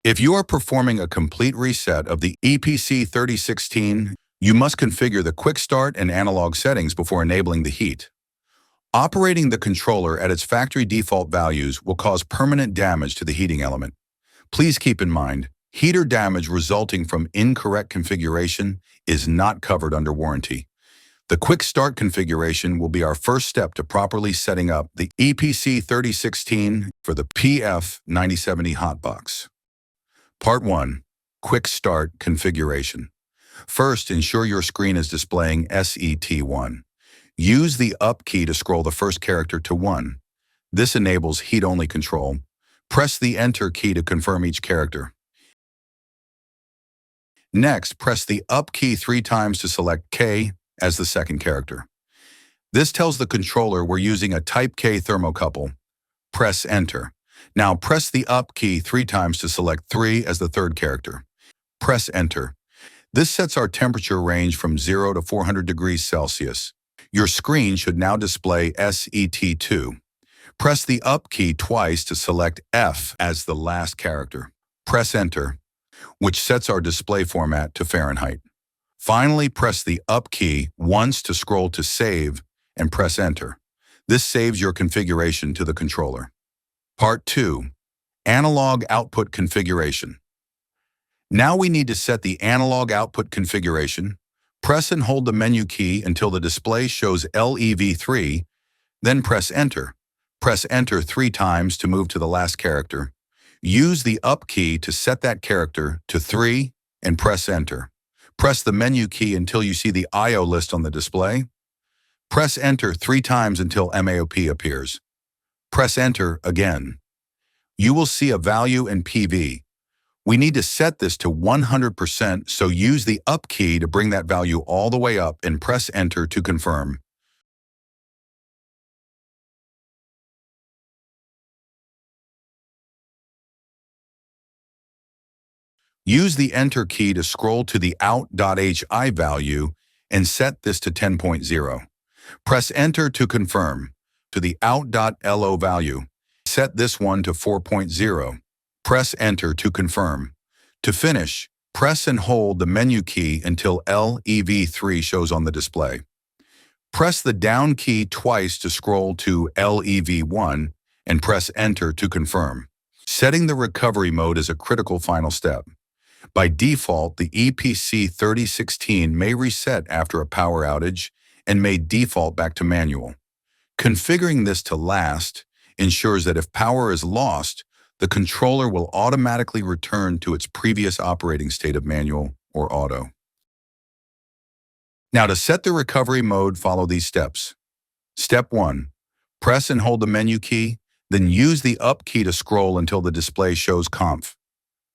If you are performing a complete reset of the EPC 3016, you must configure the quick start and analog settings before enabling the heat. Operating the controller at its factory default values will cause permanent damage to the heating element. Please keep in mind, heater damage resulting from incorrect configuration is not covered under warranty. The quick start configuration will be our first step to properly setting up the EPC 3016 for the PF-9070 hotbox. Part 1. Quick Start Configuration. First, ensure your screen is displaying SET1. Use the Up key to scroll the first character to 1. This enables heat-only control. Press the Enter key to confirm each character. Next, press the Up key 3 times to select K as the second character. This tells the controller we're using a Type K thermocouple. Press Enter. Now press the Up key 3 times to select 3 as the third character. Press Enter. This sets our temperature range from 0 to 400 degrees Celsius. Your screen should now display SET2. Press the Up key twice to select F as the last character. Press Enter, which sets our display format to Fahrenheit. Finally, press the Up key once to scroll to Save and press Enter. This saves your configuration to the controller. Part 2. Analog Output Configuration. Now we need to set the analog output configuration. Press and hold the menu key until the display shows LEV3, then press Enter. Press Enter 3 times to move to the last character. Use the Up key to set that character to 3 and press Enter. Press the menu key until you see the I/O list on the display. Press Enter 3 times until mA.OP appears. Press Enter again. You will see a value in PV. We need to set this to 100%, so use the Up key to bring that value all the way up and press Enter to confirm. Use the Enter key to scroll to the OUT.HI value and set this to 10.0. Press Enter to confirm. To the OUT.LO value, set this one to 4.0. Press Enter to confirm. To finish, press and hold the menu key until LEV3 shows on the display. Press the down key twice to scroll to LEV1 and press Enter to confirm. Setting the recovery mode is a critical final step. By default, the EPC 3016 may reset after a power outage and may default back to manual. Configuring this to last ensures that if power is lost, the controller will automatically return to its previous operating state of manual or auto. Now to set the recovery mode, follow these steps. Step 1. Press and hold the menu key, then use the Up key to scroll until the display shows conf.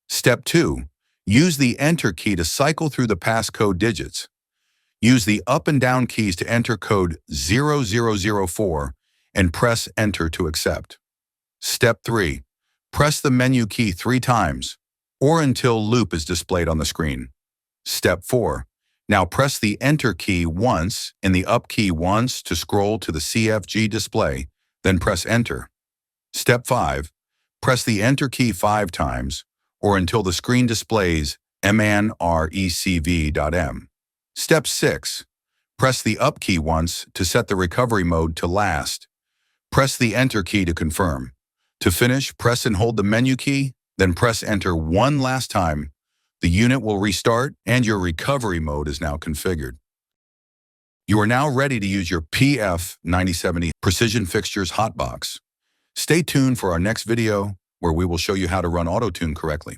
Step 2. Use the Enter key to cycle through the passcode digits. Use the up and down keys to enter code 0004 and press Enter to accept. Step 3. Press the menu key 3 times, or until loop is displayed on the screen. Step 4. Now press the Enter key once and the Up key once to scroll to the CFG display, then press Enter. Step 5. Press the Enter key 5 times, or until the screen displays MNRECV.M. Step 6. Press the Up key once to set the recovery mode to last. Press the Enter key to confirm. To finish, press and hold the menu key, then press Enter one last time. The unit will restart and your recovery mode is now configured. You are now ready to use your PF-9070 Precision Fixtures hotbox. Stay tuned for our next video where we will show you how to run AutoTune correctly.